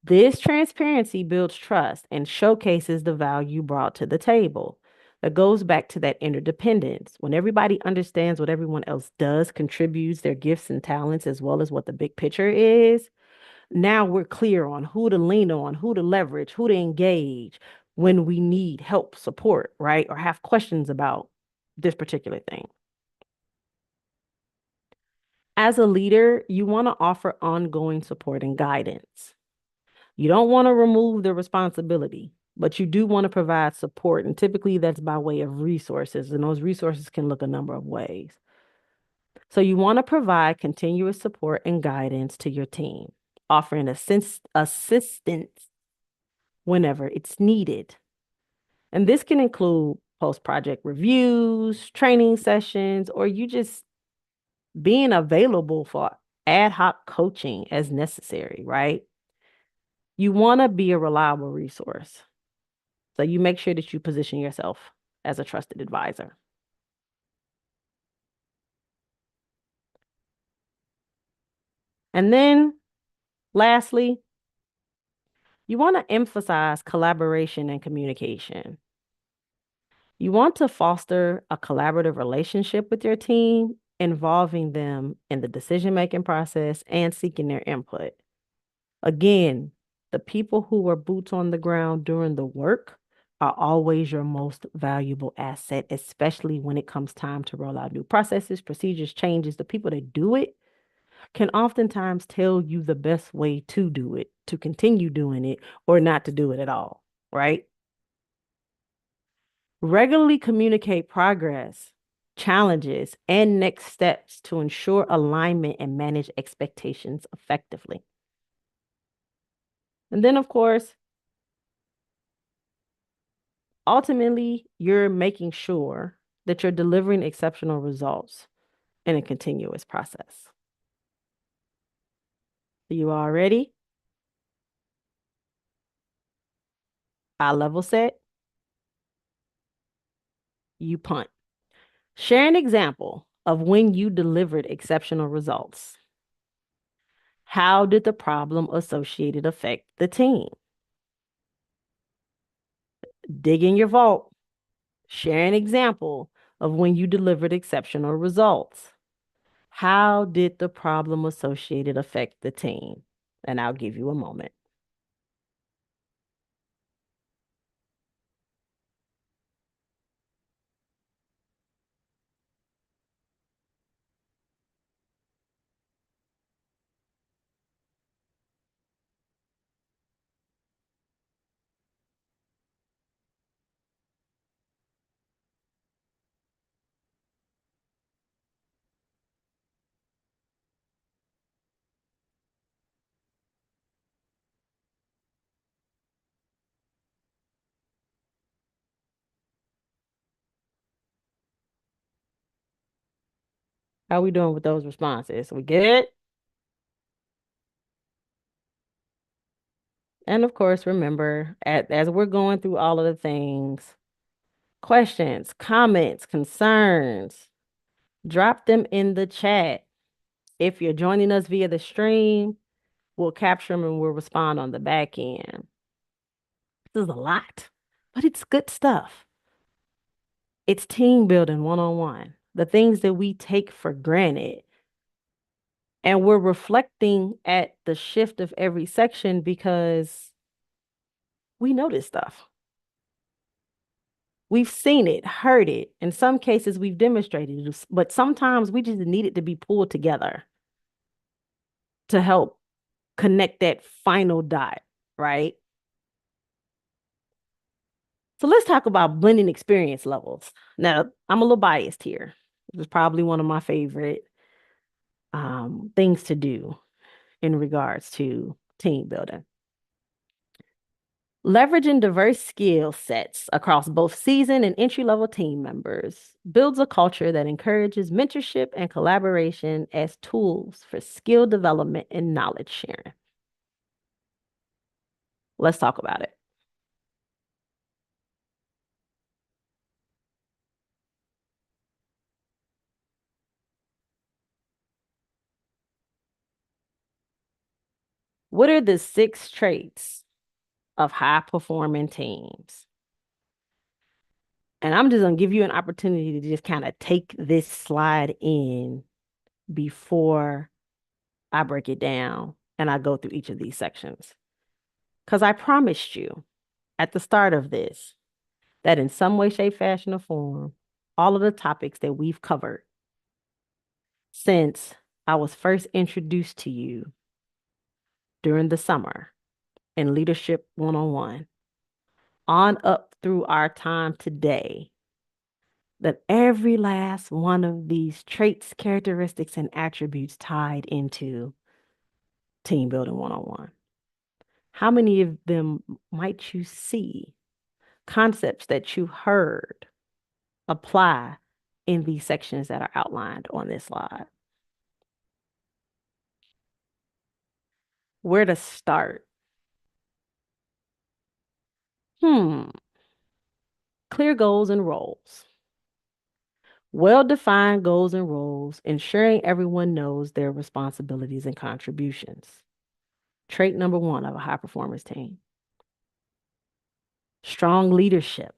[SPEAKER 1] This transparency builds trust and showcases the value brought to the table. That goes back to that interdependence. When everybody understands what everyone else does, contributes their gifts and talents, as well as what the big picture is, now we're clear on who to lean on, who to leverage, who to engage when we need help, support, right? Or have questions about this particular thing. As a leader, you want to offer ongoing support and guidance. You don't want to remove the responsibility, but you do want to provide support. And typically that's by way of resources. And those resources can look a number of ways. So you want to provide continuous support and guidance to your team, offering assistance whenever it's needed. And this can include post-project reviews, training sessions, or you just being available for ad hoc coaching as necessary, right? You want to be a reliable resource. So you make sure that you position yourself as a trusted advisor. And then lastly, you want to emphasize collaboration and communication. You want to foster a collaborative relationship with your team, involving them in the decision-making process and seeking their input. Again, the people who are boots on the ground during the work are always your most valuable asset, especially when it comes time to roll out new processes, procedures, changes. The people that do it can oftentimes tell you the best way to do it, to continue doing it, or not to do it at all, right? Regularly communicate progress, challenges, and next steps to ensure alignment and manage expectations effectively. And then, of course, ultimately, you're making sure that you're delivering exceptional results in a continuous process. You all ready? I level set, you punt. Share an example of when you delivered exceptional results. How did the problem associated affect the team? Dig in your vault. Share an example of when you delivered exceptional results. How did the problem associated affect the team? And I'll give you a moment. How we doing with those responses? We good? And of course, remember, as we're going through all of the things, questions, comments, concerns, drop them in the chat. If you're joining us via the stream, we'll capture them and we'll respond on the back end. This is a lot, but it's good stuff. It's team building one-on-one, the things that we take for granted. And we're reflecting at the shift of every section because we know this stuff. We've seen it, heard it. In some cases, we've demonstrated it, but sometimes we just need it to be pulled together to help connect that final dot, right? So let's talk about blending experience levels. Now, I'm a little biased here. This is probably one of my favorite things to do in regards to team building. Leveraging diverse skill sets across both seasoned and entry-level team members builds a culture that encourages mentorship and collaboration as tools for skill development and knowledge sharing. Let's talk about it. What are the 6 traits of high-performing teams? And I'm just going to give you an opportunity to just kind of take this slide in before I break it down and I go through each of these sections. Because I promised you at the start of this that in some way, shape, fashion, or form, all of the topics that we've covered since I was first introduced to you during the summer in Leadership 101, on up through our time today, that every last one of these traits, characteristics, and attributes tied into Team Building 101. How many of them might you see? Concepts that you heard, apply in these sections that are outlined on this slide? Where to start? Clear goals and roles. Well-defined goals and roles, ensuring everyone knows their responsibilities and contributions. Trait number 1 of a high-performance team. Strong leadership.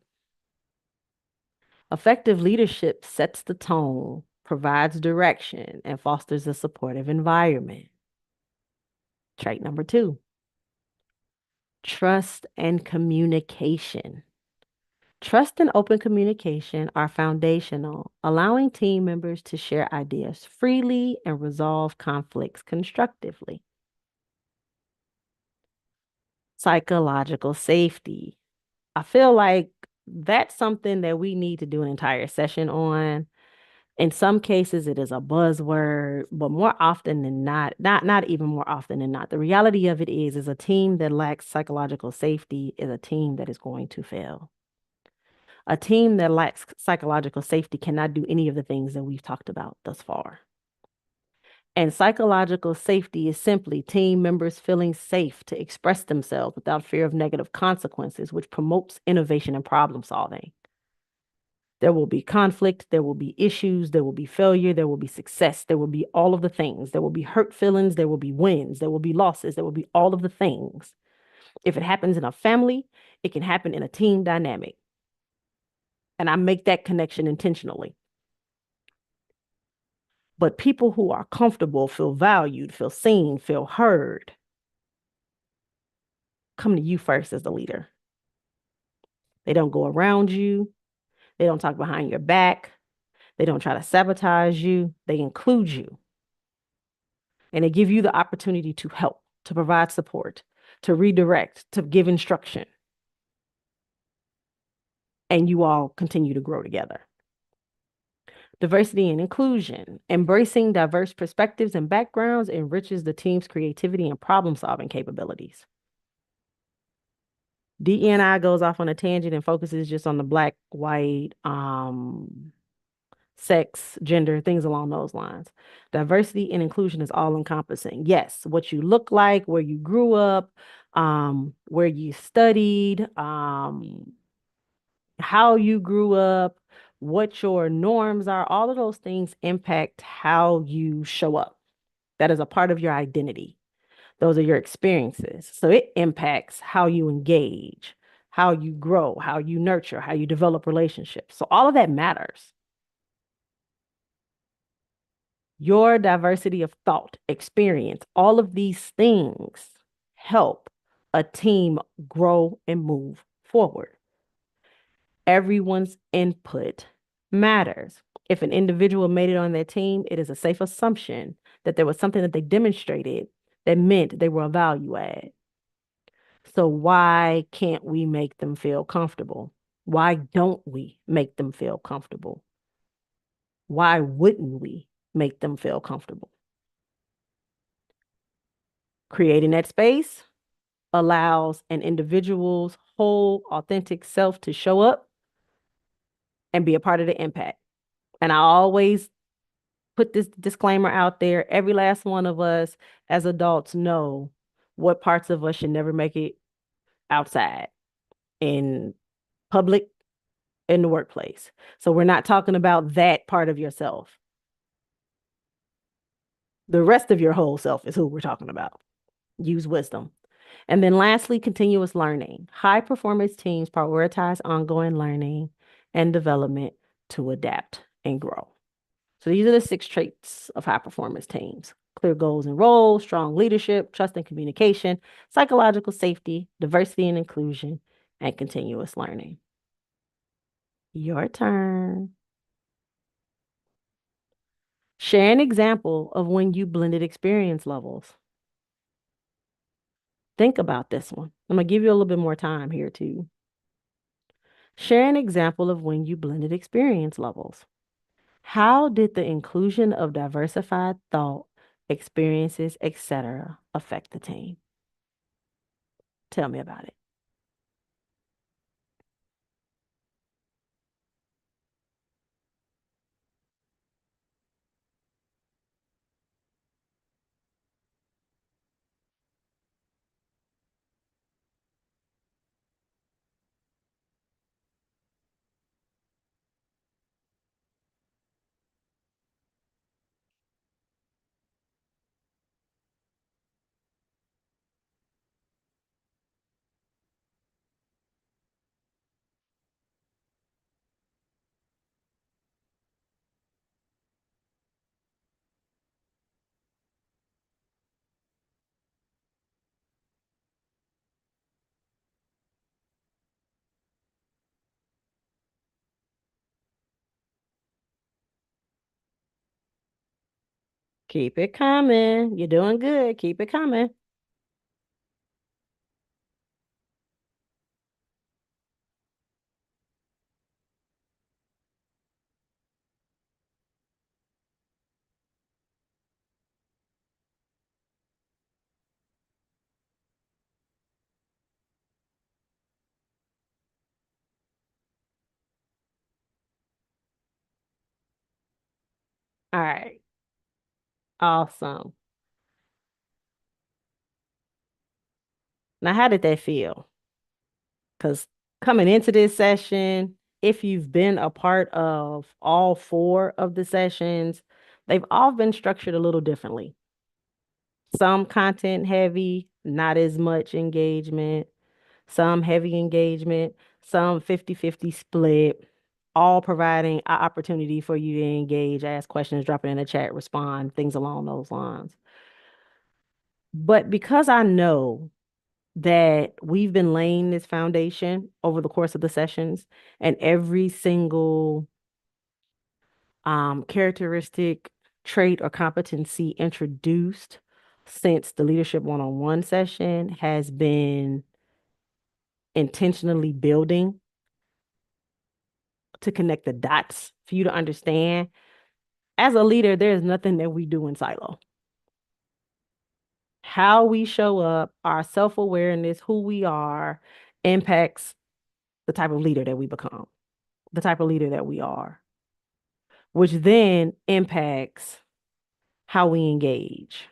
[SPEAKER 1] Effective leadership sets the tone, provides direction, and fosters a supportive environment. Trait number 2. Trust and communication. Trust and open communication are foundational, allowing team members to share ideas freely and resolve conflicts constructively. Psychological safety. I feel like that's something that we need to do an entire session on. In some cases, it is a buzzword, but more often than not even more often than not, the reality of it is a team that lacks psychological safety is a team that is going to fail. A team that lacks psychological safety cannot do any of the things that we've talked about thus far. And psychological safety is simply team members feeling safe to express themselves without fear of negative consequences, which promotes innovation and problem solving. There will be conflict, there will be issues, there will be failure, there will be success, there will be all of the things. There will be hurt feelings, there will be wins, there will be losses, there will be all of the things. If it happens in a family, it can happen in a team dynamic. And I make that connection intentionally. But people who are comfortable, feel valued, feel seen, feel heard, come to you first as the leader. They don't go around you. They don't talk behind your back. They don't try to sabotage you. They include you. And they give you the opportunity to help, to provide support, to redirect, to give instruction. And you all continue to grow together. Diversity and inclusion. Embracing diverse perspectives and backgrounds enriches the team's creativity and problem-solving capabilities. DEI goes off on a tangent and focuses just on the Black, white, sex, gender, things along those lines. Diversity and inclusion is all encompassing. Yes, what you look like, where you grew up, where you studied, how you grew up, what your norms are, all of those things impact how you show up. That is a part of your identity. Those are your experiences. So it impacts how you engage, how you grow, how you nurture, how you develop relationships. So all of that matters. Your diversity of thought, experience, all of these things help a team grow and move forward. Everyone's input matters. If an individual made it on their team, it is a safe assumption that there was something that they demonstrated that meant they were a value add. So why can't we make them feel comfortable? Why don't we make them feel comfortable? Why wouldn't we make them feel comfortable? Creating that space allows an individual's whole authentic self to show up and be a part of the impact. And I always put this disclaimer out there. Every last one of us as adults know what parts of us should never make it outside in public, in the workplace. So we're not talking about that part of yourself. The rest of your whole self is who we're talking about. Use wisdom. And then lastly, continuous learning. High performance teams prioritize ongoing learning and development to adapt and grow. So these are the 6 traits of high performance teams: clear goals and roles, strong leadership, trust and communication, psychological safety, diversity and inclusion, and continuous learning. Your turn. Share an example of when you blended experience levels. Think about this one. I'm going to give you a little bit more time here too. Share an example of when you blended experience levels. How did the inclusion of diversified thought, experiences, etc. affect the team? Tell me about it. Keep it coming. You're doing good. Keep it coming. All right. Awesome. Now, how did that feel? Because coming into this session, if you've been a part of all four of the sessions, they've all been structured a little differently. Some content heavy, not as much engagement, some heavy engagement, some 50-50 split, all providing an opportunity for you to engage, ask questions, drop it in the chat, respond, things along those lines. But because I know that we've been laying this foundation over the course of the sessions, and every single characteristic, trait, or competency introduced since the leadership one-on-one session has been intentionally building to connect the dots for you to understand. As a leader, there's nothing that we do in silo. How we show up, our self-awareness, who we are, impacts the type of leader that we become, the type of leader that we are, which then impacts how we engage,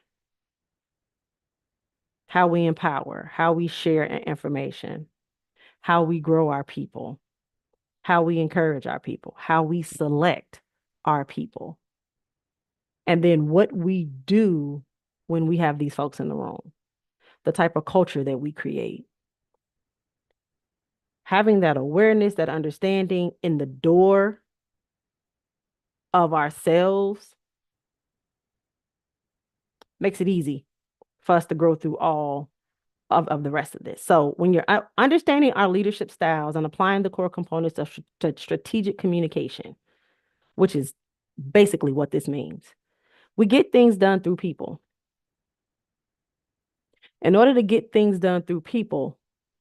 [SPEAKER 1] how we empower, how we share information, how we grow our people, how we encourage our people, how we select our people, and then what we do when we have these folks in the room, the type of culture that we create. Having that awareness, that understanding in the door of ourselves makes it easy for us to grow through all of the rest of this. So when you're understanding our leadership styles and applying the core components of strategic communication, which is basically what this means, we get things done through people. In order to get things done through people,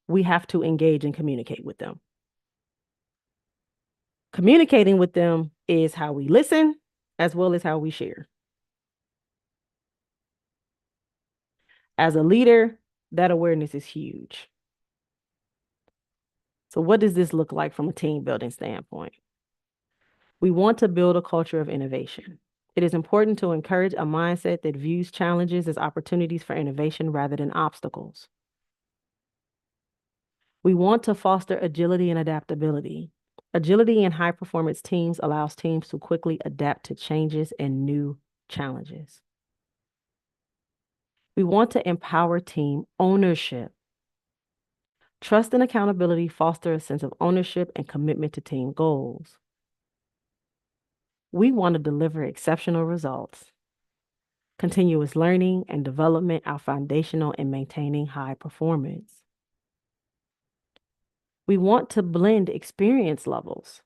[SPEAKER 1] we have to engage and communicate with them. Communicating with them is how we listen as well as how we share. As a leader, that awareness is huge. So what does this look like from a team building standpoint? We want to build a culture of innovation. It is important to encourage a mindset that views challenges as opportunities for innovation rather than obstacles. We want to foster agility and adaptability. Agility in high performance teams allows teams to quickly adapt to changes and new challenges. We want to empower team ownership. Trust and accountability foster a sense of ownership and commitment to team goals. We want to deliver exceptional results. Continuous learning and development are foundational in maintaining high performance. We want to blend experience levels.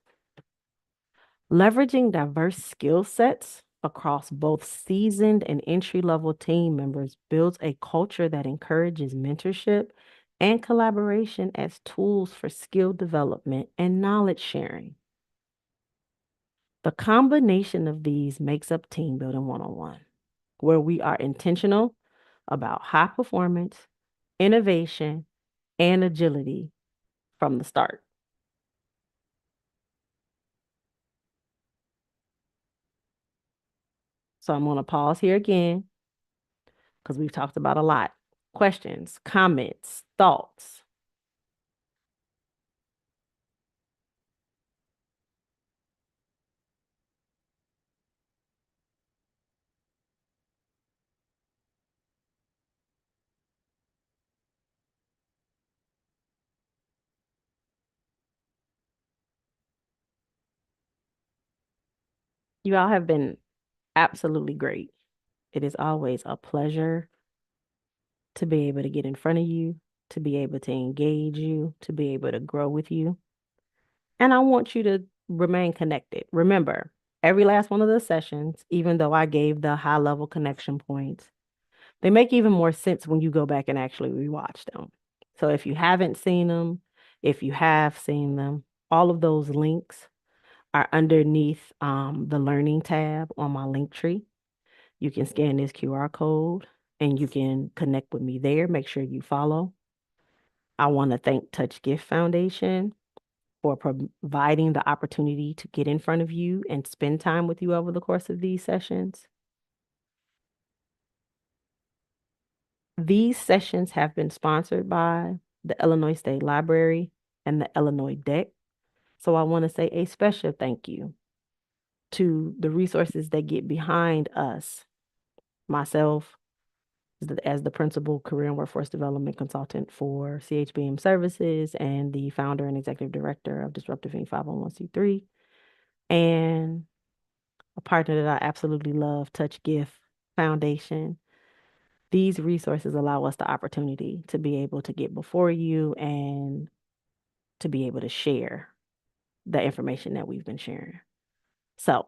[SPEAKER 1] Leveraging diverse skill sets across both seasoned and entry-level team members builds a culture that encourages mentorship and collaboration as tools for skill development and knowledge sharing. The combination of these makes up team building one-on-one, where we are intentional about high performance, innovation, and agility from the start. So I'm going to pause here again because we've talked about a lot. Questions, comments, thoughts. You all have been absolutely great. It is always a pleasure to be able to get in front of you, to be able to engage you, to be able to grow with you. And I want you to remain connected. Remember, Every last one of the sessions, even though I gave the high level connection points, they make even more sense when you go back and actually rewatch them. So if you haven't seen them, if you have seen them, all of those links are underneath the learning tab on my link tree. You can scan this QR code and you can connect with me there. Make sure you follow. I want to thank Touch Gift Foundation for providing the opportunity to get in front of you and spend time with you over the course of these sessions. These sessions have been sponsored by the Illinois State Library and the Illinois DEC. So I want to say a special thank you to the resources that get behind us, myself as the principal career and workforce development consultant for CHBM Services and the founder and executive director of Disruptive 501c3, and a partner that I absolutely love, Touch Gift Foundation. These resources allow us the opportunity to be able to get before you and to be able to share the information that we've been sharing. So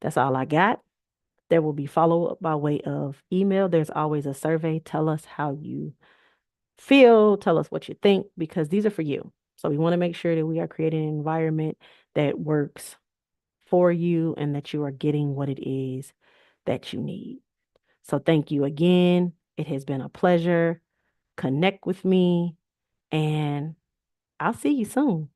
[SPEAKER 1] that's all I got. There will be follow up by way of email. There's always a survey. Tell us how you feel. Tell us what you think, because these are for you. So we want to make sure that we are creating an environment that works for you and that you are getting what it is that you need. So thank you again. It has been a pleasure. Connect with me, and I'll see you soon.